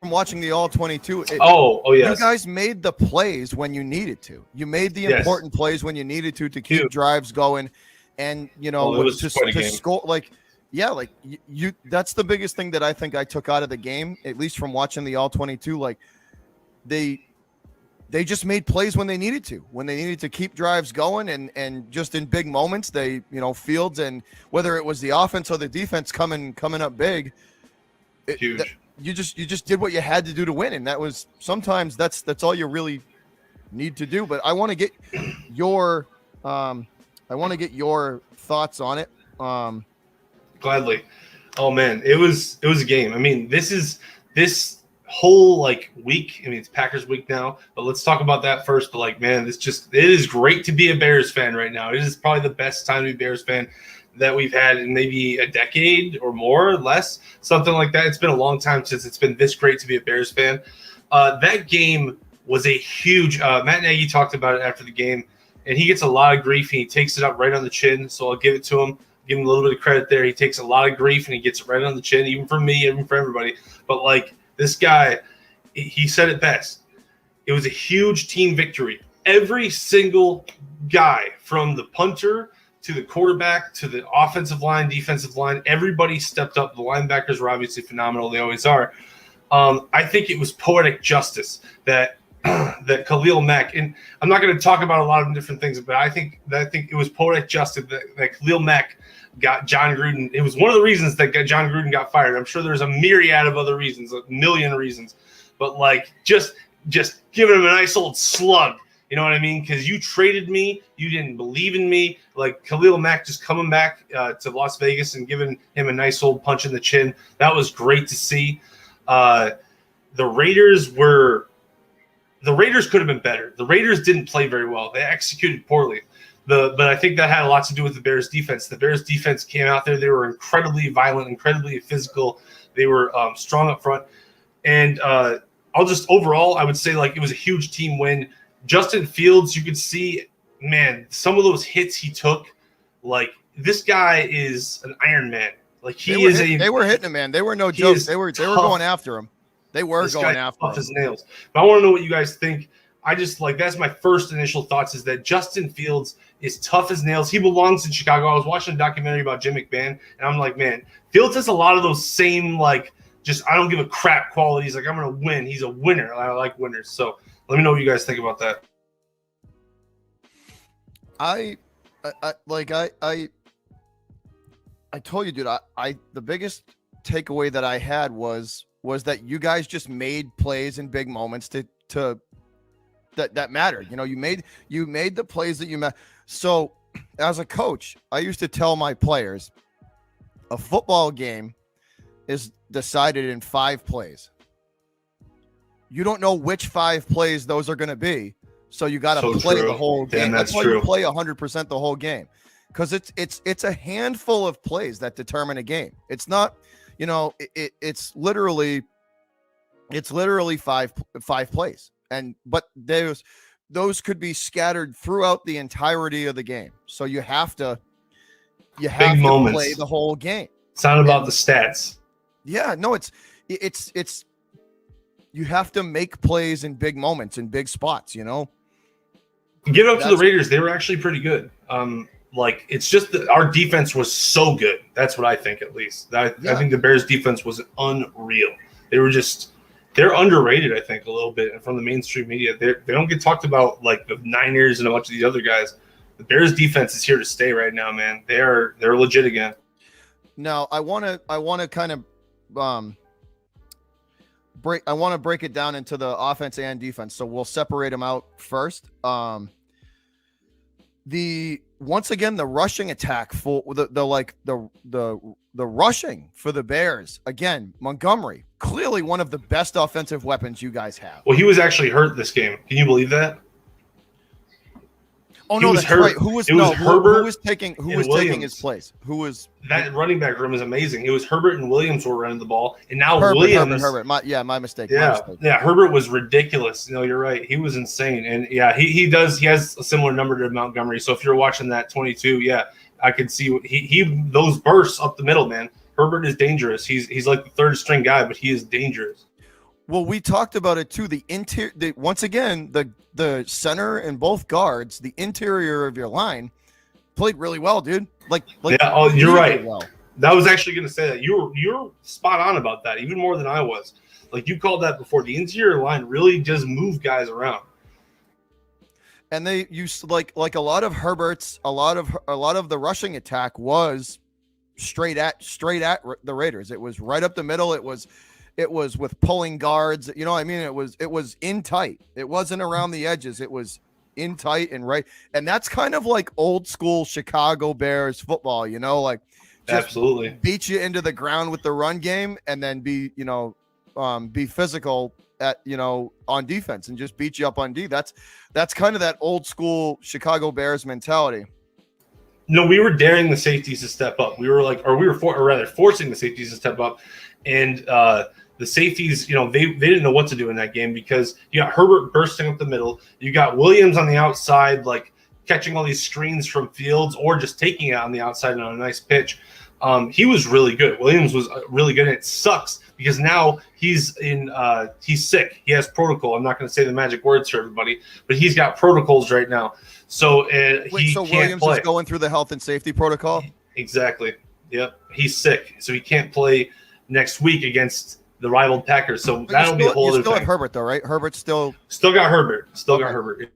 from watching the all 22. You Yes. guys made the plays when you needed to. You made the Yes. important plays when you needed to keep Huge. drives going, and it was quite a to game. score you. That's the biggest thing that I think I took out of the game, at least from watching the all 22. Like they just made plays when they needed to keep drives going, and just in big moments, they Fields, and whether it was the offense or the defense coming up big, Huge. You just did what you had to do to win, and that was sometimes that's all you really need to do. But I want to get your thoughts on it. Gladly. Oh man, it was a game. I mean, this whole week. I mean, it's Packers week now, but let's talk about that first. But man, it is great to be a Bears fan right now. It is probably the best time to be a Bears fan that we've had in maybe a decade or more, less, something like that. It's been a long time since it's been this great to be a Bears fan. That game was a huge. Matt Nagy talked about it after the game, and he gets a lot of grief, and he takes it up right on the chin. So I'll give it to him. Give him a little bit of credit there. He takes a lot of grief, and he gets it right on the chin, even from me, even for everybody. But this guy, he said it best. It was a huge team victory. Every single guy, from the punter to the quarterback to the offensive line, defensive line, everybody stepped up. The linebackers were obviously phenomenal. They always are. I think it was poetic justice that Khalil Mack, and I'm not going to talk about a lot of different things, but I think it was poetic justice that Khalil Mack got John Gruden. It was one of the reasons that John Gruden got fired. I'm sure there's a myriad of other reasons, a million reasons, but just giving him a nice old slug. You know what I mean? Because you traded me, you didn't believe in me. Khalil Mack just coming back to Las Vegas and giving him a nice old punch in the chin. That was great to see. The Raiders could have been better. The Raiders didn't play very well. They executed poorly. But I think that had a lot to do with the Bears defense. The Bears defense came out there. They were incredibly violent, incredibly physical. They were strong up front. And overall, I would say it was a huge team win. Justin Fields, you could see, man, some of those hits he took, this guy is an Iron Man. They were hitting him, man. They were no jokes. They were going after him. They were going after him. Tough as nails. But I want to know what you guys think. I just that's my first initial thoughts, is that Justin Fields is tough as nails. He belongs in Chicago. I was watching a documentary about Jim McMahon, and I'm like, man, Fields has a lot of those same just I don't give a crap qualities. I'm gonna win. He's a winner. I like winners. So let me know what you guys think about that. I told you, dude. The biggest takeaway that I had was that you guys just made plays in big moments that mattered. You made the plays that you made. So as a coach, I used to tell my players, a football game is decided in 5 plays. You don't know which 5 plays those are going to be, so you got to play the whole game. That's why you play 100% the whole game, because it's a handful of plays that determine a game. It's not, it's literally 5 plays, but those could be scattered throughout the entirety of the game. So you have to play the whole game. It's not about the stats. Yeah, no, it's you have to make plays in big moments, in big spots, Give it up to the Raiders. They were actually pretty good. It's just that our defense was so good. That's what I think, at least. I think the Bears defense was unreal. They're underrated, I think, a little bit from the mainstream media. They don't get talked about like the Niners and a bunch of these other guys. The Bears defense is here to stay right now, man. They're legit again. Now, I want to kind of break it down into the offense and defense. So we'll separate them out first. Once again, the rushing attack for the rushing for the Bears. Again, Montgomery, clearly one of the best offensive weapons you guys have. Well, he was actually hurt this game. Can you believe that? Oh, no, that's hurt. Right. Who was taking his place? Who was that running back room is amazing. It was Herbert and Williams were running the ball, and now Herbert. My mistake. Yeah, Herbert was ridiculous. You're right. He was insane, and yeah, he has a similar number to Montgomery. So if you're watching that 22, yeah, I can see what he those bursts up the middle, man. Herbert is dangerous. He's like the third string guy, but he is dangerous. Well, we talked about it too. The interior, once again, the center and both guards, the interior of your line played really well, dude. Like yeah. Oh, you're right. Well. That was actually going to say that you're spot on about that, even more than I was. Like you called that before. The interior line really does move guys around. And they used like a lot of Herbert's, a lot of the rushing attack was straight at the Raiders. It was right up the middle. It was with pulling guards. You know what I mean? It was in tight. It wasn't around the edges. It was in tight and right. And that's kind of like old school Chicago Bears football, you know, like just absolutely beat you into the ground with the run game and then be physical at, on defense and just beat you up on D. That's kind of that old school Chicago Bears mentality. No, we were daring the safeties to step up. We were forcing the safeties to step up. And the safeties, they didn't know what to do in that game because you got Herbert bursting up the middle. You got Williams on the outside, like catching all these screens from Fields or just taking it on the outside on a nice pitch. He was really good. Williams was really good. And it sucks because now he's sick. He has protocol. I'm not going to say the magic words for everybody, but he's got protocols right now. So he can't Williams play. Is going through the health and safety protocol? Exactly. Yep. He's sick. So he can't play next week against the rival Packers. So that'll be a whole other thing. You still have Herbert though, right? Herbert's still got Herbert. Got Herbert.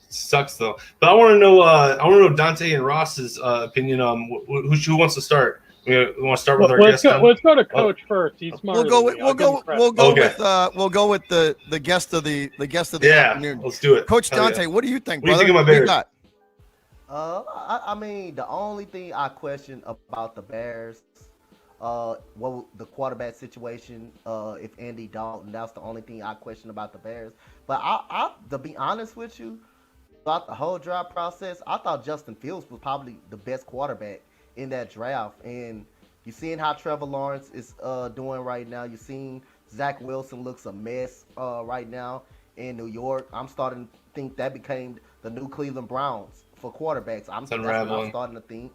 Sucks though. But I want to know Dante and Ross's opinion on who wants to start. We want to start with our guest. Let's go to Coach first. He's smart. We'll go with the guest of the afternoon. Let's do it. Coach Dante, what do you think, brother? What do you think of my Bears? I mean, the only thing I question about the Bears, the quarterback situation, if Andy Dalton, that's the only thing I question about the Bears. But I to be honest with you, throughout the whole draft process, I thought Justin Fields was probably the best quarterback in that draft. And you're seeing how Trevor Lawrence is doing right now. You're seeing Zach Wilson looks a mess right now in New York. I'm starting to think that became the new Cleveland Browns for quarterbacks. That's what I'm starting to think.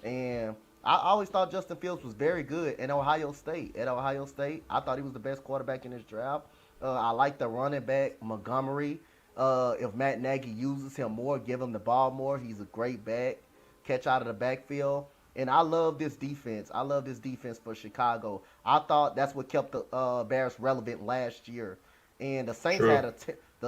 And I always thought Justin Fields was very good in Ohio State. At Ohio State, I thought he was the best quarterback in this draft. I like the running back, Montgomery. If Matt Nagy uses him more, give him the ball more, he's a great back. Catch out of the backfield. And I love this defense. I love this defense for Chicago. I thought that's what kept the Bears relevant last year. And the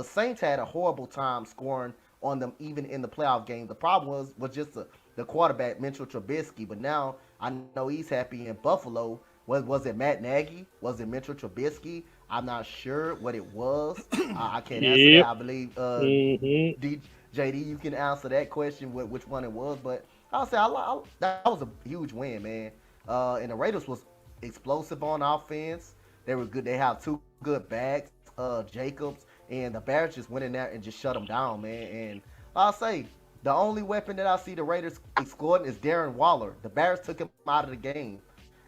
Saints had a horrible time scoring on them even in the playoff game. The problem was just the quarterback, Mitchell Trubisky. But now I know he's happy in Buffalo. Was it Matt Nagy? Was it Mitchell Trubisky? I'm not sure what it was. I can't answer that. I believe JD, you can answer that question, which one it was. But I'll say that was a huge win, man. And the Raiders was explosive on offense. They were good. They have two good backs, Jacobs, and the Bears just went in there and just shut them down, man. And I'll say the only weapon that I see the Raiders exploiting is Darren Waller. The Bears took him out of the game.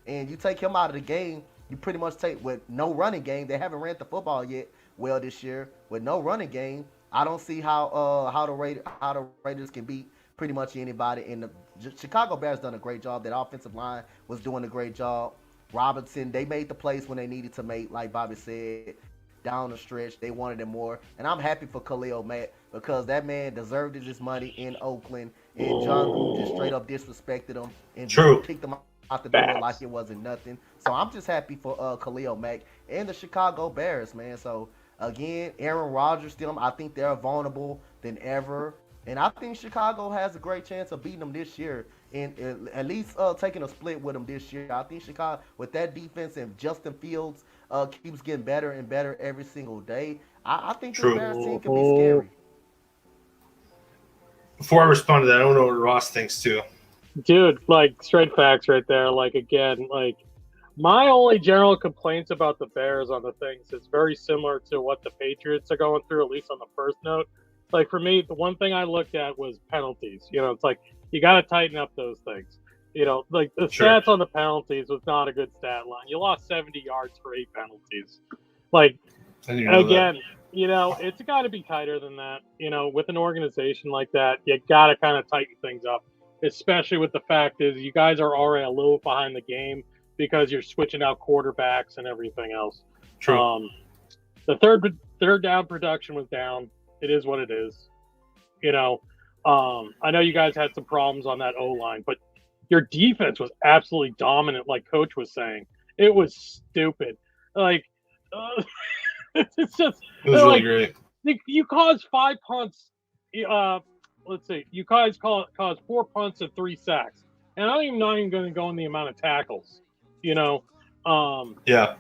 And you take him out of the game, you pretty much take with no running game. They haven't ran the football yet well this year. With no running game, I don't see how the Raiders can beat pretty much anybody. And the Chicago Bears done a great job. That offensive line was doing a great job. Robinson, they made the plays when they needed to make, like Bobby said, down the stretch. They wanted it more. And I'm happy for Khalil Mack because that man deserved his money in Oakland. And John Gruden just straight up disrespected him and kicked him out the door like it wasn't nothing. So I'm just happy for Khalil Mack and the Chicago Bears, man. So again, Aaron Rodgers still, I think they're vulnerable than ever. And I think Chicago has a great chance of beating them this year and at least taking a split with them this year. I think Chicago, with that defense and Justin Fields keeps getting better and better every single day, I think the Bears team can be scary. Before I respond to that, I don't know what Ross thinks too. Dude, like straight facts right there. Like again, like my only general complaints about the Bears on the things is very similar to what the Patriots are going through, at least on the first note. Like for me, the one thing I looked at was penalties. It's like you got to tighten up those things. Like the stats on the penalties was not a good stat line. You lost 70 yards for 8 penalties. Like again, it's got to be tighter than that. With an organization like that, you got to kind of tighten things up. Especially with the fact is you guys are already a little behind the game because you're switching out quarterbacks and everything else. True. The third down production was down. It is what it is. You know, I know you guys had some problems on that O-line, but your defense was absolutely dominant, like Coach was saying. It was stupid. Like, it's just It was really great. You caused 5 punts. Let's see. You guys caused 4 punts and 3 sacks, and I'm not even going to go in the amount of tackles. You know. Yeah.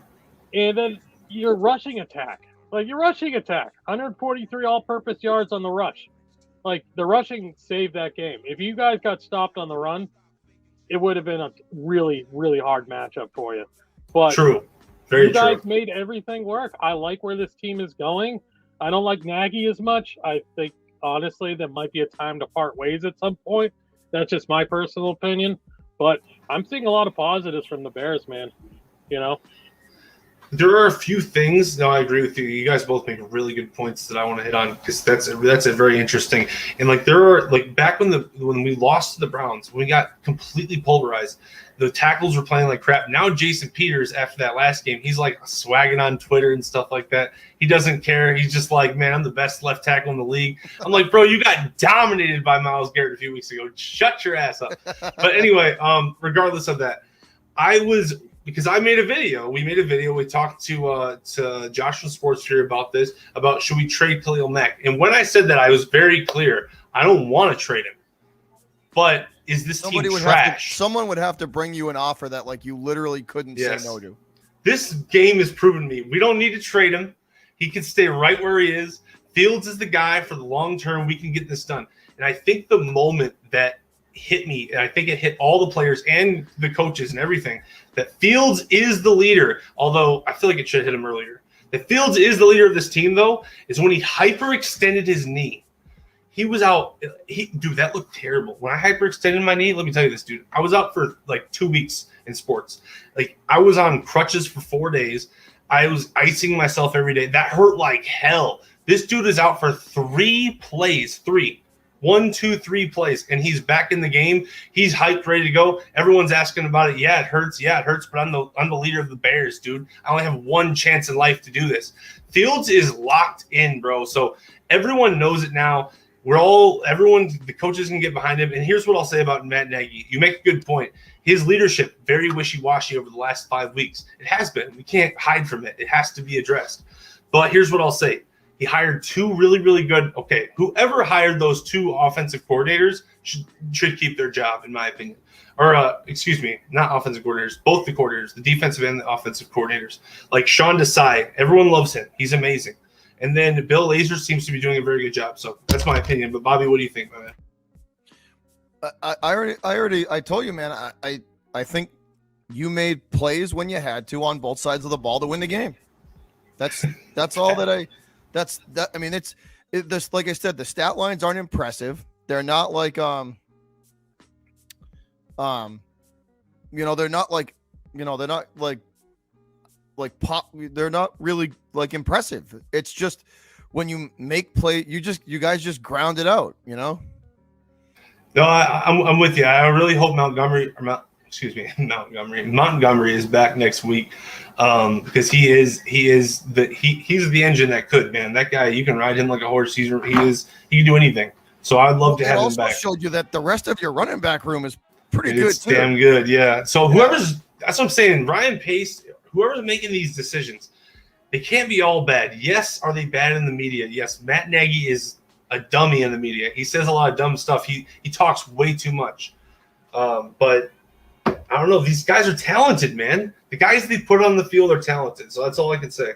And then your rushing attack. 143 all-purpose yards on the rush. Like, the rushing saved that game. If you guys got stopped on the run, it would have been a really, really hard matchup for you. But true. Very you guys true. made everything work. I like where this team is going. I don't like Nagy as much. I think, honestly, there might be a time to part ways at some point. That's just my personal opinion. But I'm seeing a lot of positives from the Bears, man. You know? There are a few things. No, I agree with you. You guys both make really good points that I want to hit on because that's a very interesting. And like there are like back when we lost to the Browns, we got completely pulverized. The tackles were playing like crap. Now Jason Peters, after that last game, he's like swagging on Twitter and stuff like that. He doesn't care. He's just like, man, I'm the best left tackle in the league. I'm like, bro, you got dominated by Myles Garrett a few weeks ago. Shut your ass up. But anyway, regardless of that, because I made a video. We made a video. We talked to Joshua Sports here about this, about should we trade Khalil Mack. And when I said that, I was very clear. I don't want to trade him. But is this team trash? Someone would have to bring you an offer that like you literally couldn't say no to. This game has proven me. We don't need to trade him. He can stay right where he is. Fields is the guy for the long term. We can get this done. And I think the moment that hit me, and I think it hit all the players and the coaches and everything, that Fields is the leader, although I feel like it should hit him earlier. That Fields is the leader of this team, though, is when he hyperextended his knee. He was out. Dude, that looked terrible. When I hyperextended my knee, let me tell you this, dude. I was out for like 2 weeks in sports. Like, I was on crutches for 4 days. I was icing myself every day. That hurt like hell. This dude is out for 3 plays. 3. 1, 2, 3 plays, and he's back in the game. He's hyped, ready to go. Everyone's asking about it. Yeah, it hurts. Yeah, it hurts, but I'm the leader of the Bears, dude. I only have one chance in life to do this. Fields is locked in, bro. So everyone knows it now. The coaches can get behind him. And here's what I'll say about Matt Nagy. You make a good point. His leadership, very wishy-washy over the last 5 weeks. It has been. We can't hide from it. It has to be addressed. But here's what I'll say. He hired 2 really, really good. Okay, whoever hired those 2 offensive coordinators should keep their job, in my opinion. Or, excuse me, not offensive coordinators, both the coordinators, the defensive and the offensive coordinators. Like Sean Desai, everyone loves him. He's amazing. And then Bill Lazor seems to be doing a very good job. So that's my opinion. But Bobby, what do you think, my man? I told you, man. I think you made plays when you had to on both sides of the ball to win the game. That's all that I. I mean, it's like I said, the stat lines aren't impressive. They're not like they're not really like impressive. It's just when you make play, you guys just ground it out, you know? No, I'm with you. I really hope Montgomery is back next week, because he's the engine that could, man. That guy, you can ride him like a horse. He can do anything. So I'd love to have him back. It also showed you that the rest of your running back room is pretty good. It's damn good, yeah. So that's what I'm saying. Ryan Pace, whoever's making these decisions, they can't be all bad. Yes, are they bad in the media? Yes, Matt Nagy is a dummy in the media. He says a lot of dumb stuff. He talks way too much. But I don't know. These guys are talented, man. The guys they put on the field are talented. So that's all I can say.